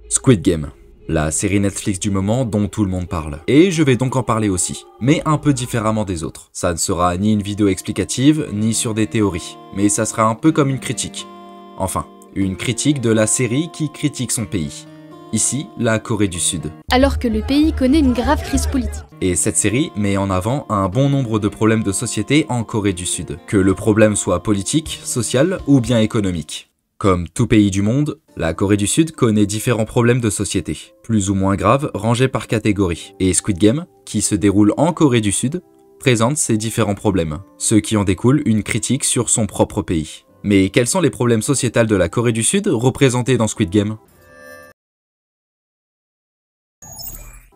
Squid Game, la série Netflix du moment dont tout le monde parle. Et je vais donc en parler aussi, mais un peu différemment des autres. Ça ne sera ni une vidéo explicative, ni sur des théories, mais ça sera un peu comme une critique. Enfin, une critique de la série qui critique son pays. Ici, la Corée du Sud. Alors que le pays connaît une grave crise politique. Et cette série met en avant un bon nombre de problèmes de société en Corée du Sud, que le problème soit politique, social ou bien économique. Comme tout pays du monde, la Corée du Sud connaît différents problèmes de société, plus ou moins graves rangés par catégorie. Et Squid Game, qui se déroule en Corée du Sud, présente ces différents problèmes, ce qui en découle une critique sur son propre pays. Mais quels sont les problèmes sociétals de la Corée du Sud représentés dans Squid Game ?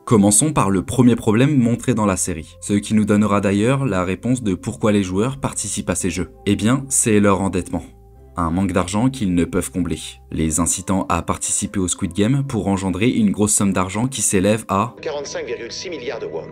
Commençons par le premier problème montré dans la série, ce qui nous donnera d'ailleurs la réponse de pourquoi les joueurs participent à ces jeux. Eh bien, c'est leur endettement. Un manque d'argent qu'ils ne peuvent combler, les incitant à participer au Squid Game pour engendrer une grosse somme d'argent qui s'élève à 45,6 milliards de won.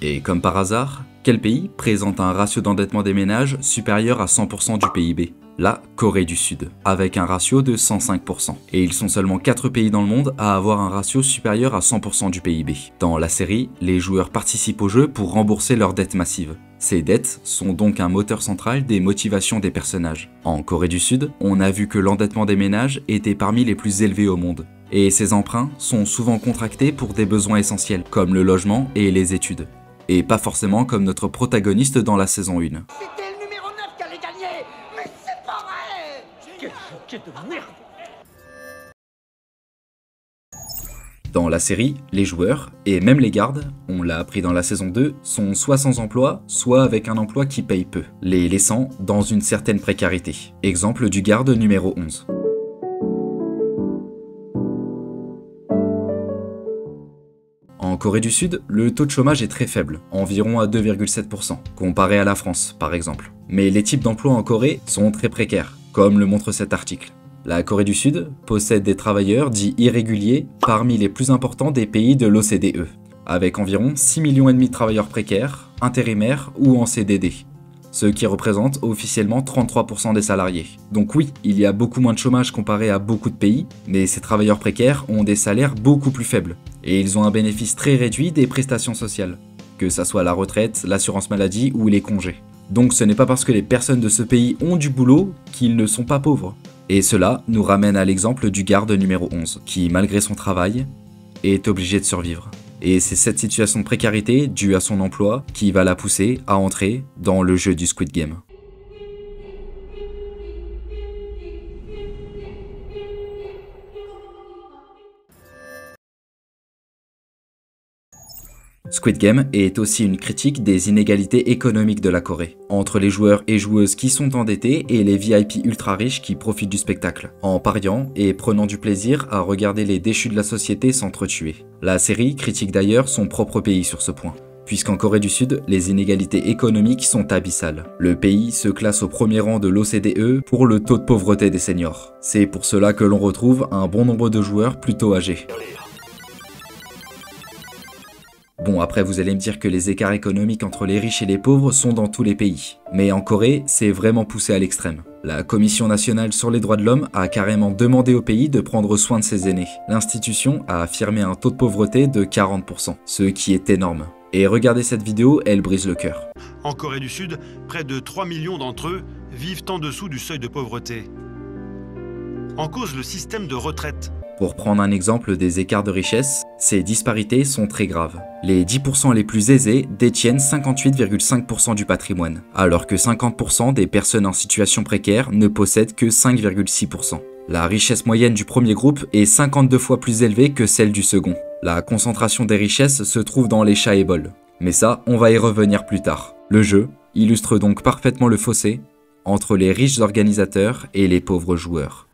Et comme par hasard, quel pays présente un ratio d'endettement des ménages supérieur à 100% du PIB ? La Corée du Sud, avec un ratio de 105%. Et ils sont seulement 4 pays dans le monde à avoir un ratio supérieur à 100% du PIB. Dans la série, les joueurs participent au jeu pour rembourser leurs dettes massives. Ces dettes sont donc un moteur central des motivations des personnages. En Corée du Sud, on a vu que l'endettement des ménages était parmi les plus élevés au monde. Et ces emprunts sont souvent contractés pour des besoins essentiels, comme le logement et les études. Et pas forcément comme notre protagoniste dans la saison 1. C'était le numéro 9 qui allait gagner. Mais c'est pas vrai. Quel bouquet de merde. Dans la série, les joueurs, et même les gardes, on l'a appris dans la saison 2, sont soit sans emploi, soit avec un emploi qui paye peu, les laissant dans une certaine précarité. Exemple du garde numéro 11. En Corée du Sud, le taux de chômage est très faible, environ à 2,7%, comparé à la France par exemple. Mais les types d'emplois en Corée sont très précaires, comme le montre cet article. La Corée du Sud possède des travailleurs dits irréguliers parmi les plus importants des pays de l'OCDE, avec environ 6,5 millions de travailleurs précaires, intérimaires ou en CDD, ce qui représente officiellement 33% des salariés. Donc oui, il y a beaucoup moins de chômage comparé à beaucoup de pays, mais ces travailleurs précaires ont des salaires beaucoup plus faibles, et ils ont un bénéfice très réduit des prestations sociales, que ça soit la retraite, l'assurance maladie ou les congés. Donc ce n'est pas parce que les personnes de ce pays ont du boulot qu'ils ne sont pas pauvres. Et cela nous ramène à l'exemple du garde numéro 11, qui malgré son travail, est obligé de survivre. Et c'est cette situation de précarité due à son emploi qui va la pousser à entrer dans le jeu du Squid Game. Squid Game est aussi une critique des inégalités économiques de la Corée, entre les joueurs et joueuses qui sont endettés et les VIP ultra riches qui profitent du spectacle, en pariant et prenant du plaisir à regarder les déchus de la société s'entretuer. La série critique d'ailleurs son propre pays sur ce point, puisqu'en Corée du Sud, les inégalités économiques sont abyssales. Le pays se classe au premier rang de l'OCDE pour le taux de pauvreté des seniors. C'est pour cela que l'on retrouve un bon nombre de joueurs plutôt âgés. Bon, après vous allez me dire que les écarts économiques entre les riches et les pauvres sont dans tous les pays. Mais en Corée, c'est vraiment poussé à l'extrême. La Commission nationale sur les droits de l'homme a carrément demandé au pays de prendre soin de ses aînés. L'institution a affirmé un taux de pauvreté de 40%, ce qui est énorme. Et regardez cette vidéo, elle brise le cœur. En Corée du Sud, près de 3 millions d'entre eux vivent en dessous du seuil de pauvreté. En cause le système de retraite. Pour prendre un exemple des écarts de richesse, ces disparités sont très graves. Les 10% les plus aisés détiennent 58,5% du patrimoine, alors que 50% des personnes en situation précaire ne possèdent que 5,6%. La richesse moyenne du premier groupe est 52 fois plus élevée que celle du second. La concentration des richesses se trouve dans les chaebols. Mais ça, on va y revenir plus tard. Le jeu illustre donc parfaitement le fossé entre les riches organisateurs et les pauvres joueurs.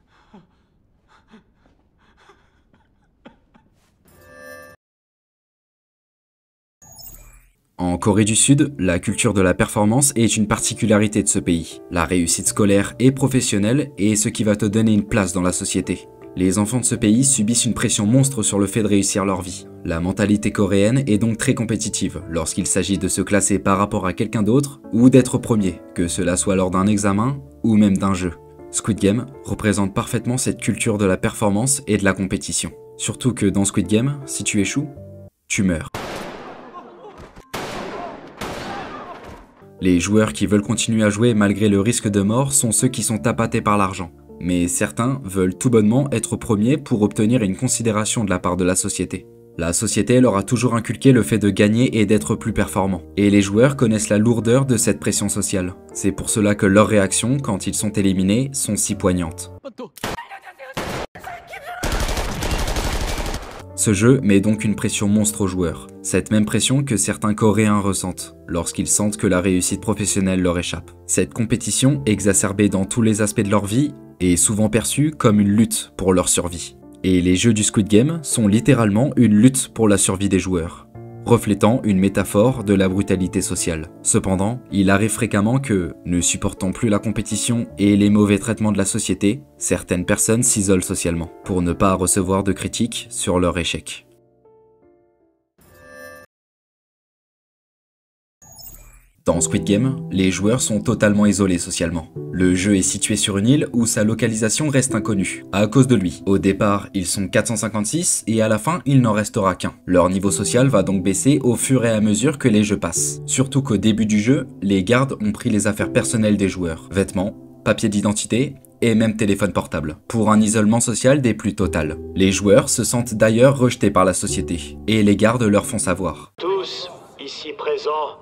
En Corée du Sud, la culture de la performance est une particularité de ce pays. La réussite scolaire et professionnelle est ce qui va te donner une place dans la société. Les enfants de ce pays subissent une pression monstre sur le fait de réussir leur vie. La mentalité coréenne est donc très compétitive lorsqu'il s'agit de se classer par rapport à quelqu'un d'autre ou d'être premier, que cela soit lors d'un examen ou même d'un jeu. Squid Game représente parfaitement cette culture de la performance et de la compétition. Surtout que dans Squid Game, si tu échoues, tu meurs. Les joueurs qui veulent continuer à jouer malgré le risque de mort sont ceux qui sont appâtés par l'argent. Mais certains veulent tout bonnement être premiers pour obtenir une considération de la part de la société. La société leur a toujours inculqué le fait de gagner et d'être plus performants. Et les joueurs connaissent la lourdeur de cette pression sociale. C'est pour cela que leurs réactions, quand ils sont éliminés, sont si poignantes. Ce jeu met donc une pression monstre aux joueurs. Cette même pression que certains Coréens ressentent, lorsqu'ils sentent que la réussite professionnelle leur échappe. Cette compétition, exacerbée dans tous les aspects de leur vie, est souvent perçue comme une lutte pour leur survie. Et les jeux du Squid Game sont littéralement une lutte pour la survie des joueurs, reflétant une métaphore de la brutalité sociale. Cependant, il arrive fréquemment que, ne supportant plus la compétition et les mauvais traitements de la société, certaines personnes s'isolent socialement, pour ne pas recevoir de critiques sur leur échec. Dans Squid Game, les joueurs sont totalement isolés socialement. Le jeu est situé sur une île où sa localisation reste inconnue, à cause de lui. Au départ, ils sont 456 et à la fin, il n'en restera qu'un. Leur niveau social va donc baisser au fur et à mesure que les jeux passent. Surtout qu'au début du jeu, les gardes ont pris les affaires personnelles des joueurs, vêtements, papiers d'identité et même téléphone portable, pour un isolement social des plus totales. Les joueurs se sentent d'ailleurs rejetés par la société, et les gardes leur font savoir. Tous, ici présents,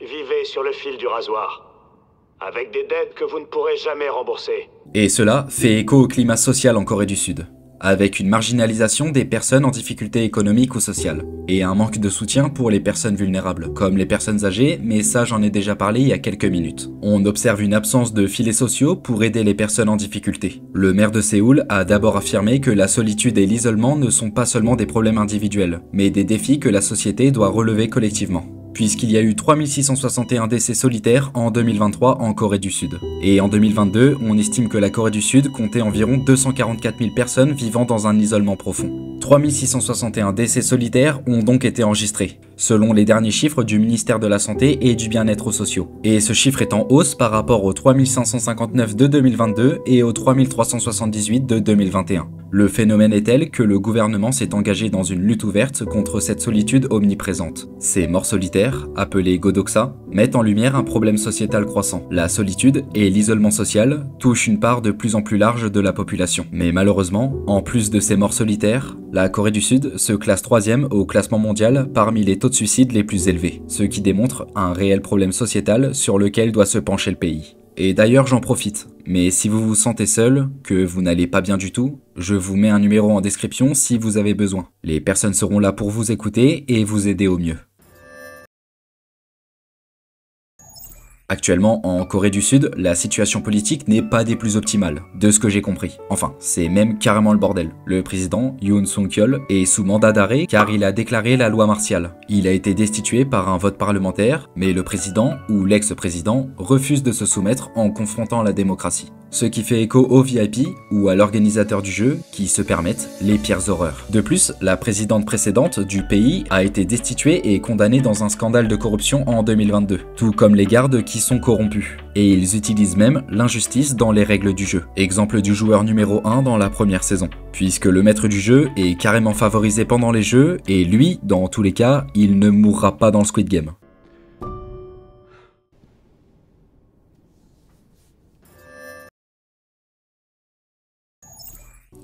vivez sur le fil du rasoir, avec des dettes que vous ne pourrez jamais rembourser. Et cela fait écho au climat social en Corée du Sud, avec une marginalisation des personnes en difficulté économique ou sociale, et un manque de soutien pour les personnes vulnérables, comme les personnes âgées, mais ça j'en ai déjà parlé il y a quelques minutes. On observe une absence de filets sociaux pour aider les personnes en difficulté. Le maire de Séoul a d'abord affirmé que la solitude et l'isolement ne sont pas seulement des problèmes individuels, mais des défis que la société doit relever collectivement, puisqu'il y a eu 3661 décès solitaires en 2023 en Corée du Sud. Et en 2022, on estime que la Corée du Sud comptait environ 244 000 personnes vivant dans un isolement profond. 3661 décès solitaires ont donc été enregistrés, selon les derniers chiffres du ministère de la Santé et du Bien-être sociaux. Et ce chiffre est en hausse par rapport aux 3559 de 2022 et aux 3378 de 2021. Le phénomène est tel que le gouvernement s'est engagé dans une lutte ouverte contre cette solitude omniprésente. Ces morts solitaires, appelés Godoxa, mettent en lumière un problème sociétal croissant. La solitude et l'isolement social touchent une part de plus en plus large de la population. Mais malheureusement, en plus de ces morts solitaires, la Corée du Sud se classe 3e au classement mondial parmi les taux de suicide les plus élevés, ce qui démontre un réel problème sociétal sur lequel doit se pencher le pays. Et d'ailleurs j'en profite, mais si vous vous sentez seul, que vous n'allez pas bien du tout, je vous mets un numéro en description si vous avez besoin. Les personnes seront là pour vous écouter et vous aider au mieux. Actuellement, en Corée du Sud, la situation politique n'est pas des plus optimales, de ce que j'ai compris. Enfin, c'est même carrément le bordel. Le président, Yoon Suk-yeol, est sous mandat d'arrêt car il a déclaré la loi martiale. Il a été destitué par un vote parlementaire, mais le président, ou l'ex-président, refuse de se soumettre en confrontant la démocratie. Ce qui fait écho aux VIP ou à l'organisateur du jeu qui se permettent les pires horreurs. De plus, la présidente précédente du pays a été destituée et condamnée dans un scandale de corruption en 2022, tout comme les gardes qui sont corrompus. Et ils utilisent même l'injustice dans les règles du jeu. Exemple du joueur numéro 1 dans la première saison. Puisque le maître du jeu est carrément favorisé pendant les jeux, et lui, dans tous les cas, il ne mourra pas dans le Squid Game.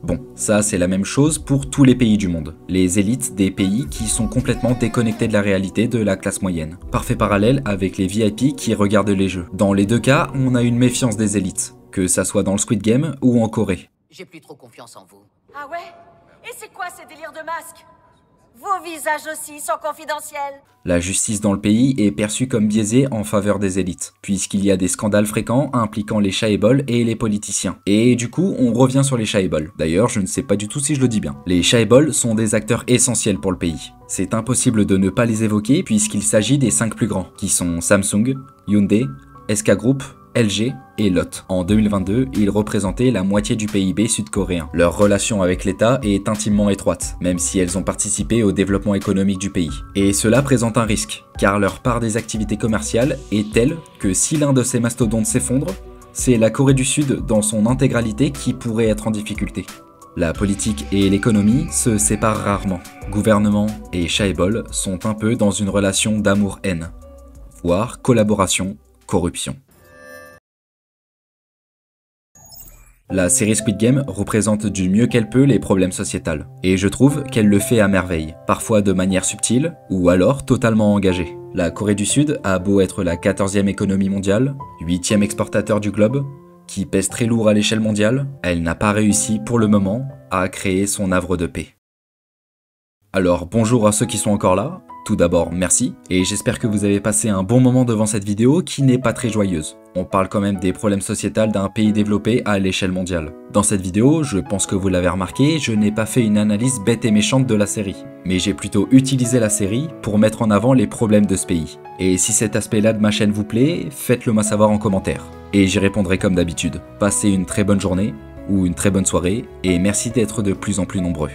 Bon, ça c'est la même chose pour tous les pays du monde. Les élites des pays qui sont complètement déconnectés de la réalité de la classe moyenne. Parfait parallèle avec les VIP qui regardent les jeux. Dans les deux cas, on a une méfiance des élites, que ça soit dans le Squid Game ou en Corée. J'ai plus trop confiance en vous. Ah ouais? Et c'est quoi ces délires de masques? Vos visages aussi sont confidentiels. La justice dans le pays est perçue comme biaisée en faveur des élites, puisqu'il y a des scandales fréquents impliquant les chaebols et les politiciens. Et du coup, on revient sur les chaebols. D'ailleurs, je ne sais pas du tout si je le dis bien. Les chaebols sont des acteurs essentiels pour le pays. C'est impossible de ne pas les évoquer puisqu'il s'agit des 5 plus grands, qui sont Samsung, Hyundai, SK Group, LG et Lotte. En 2022, ils représentaient la moitié du PIB sud-coréen. Leur relation avec l'État est intimement étroite, même si elles ont participé au développement économique du pays. Et cela présente un risque, car leur part des activités commerciales est telle que si l'un de ces mastodontes s'effondre, c'est la Corée du Sud dans son intégralité qui pourrait être en difficulté. La politique et l'économie se séparent rarement. Gouvernement et chaebol sont un peu dans une relation d'amour-haine, voire collaboration, corruption. La série Squid Game représente du mieux qu'elle peut les problèmes sociétals, et je trouve qu'elle le fait à merveille, parfois de manière subtile, ou alors totalement engagée. La Corée du Sud a beau être la 14e économie mondiale, 8e exportateur du globe, qui pèse très lourd à l'échelle mondiale, elle n'a pas réussi pour le moment à créer son havre de paix. Alors bonjour à ceux qui sont encore là, tout d'abord merci, et j'espère que vous avez passé un bon moment devant cette vidéo qui n'est pas très joyeuse. On parle quand même des problèmes sociétals d'un pays développé à l'échelle mondiale. Dans cette vidéo, je pense que vous l'avez remarqué, je n'ai pas fait une analyse bête et méchante de la série, mais j'ai plutôt utilisé la série pour mettre en avant les problèmes de ce pays. Et si cet aspect-là de ma chaîne vous plaît, faites-le moi savoir en commentaire, et j'y répondrai comme d'habitude. Passez une très bonne journée, ou une très bonne soirée, et merci d'être de plus en plus nombreux.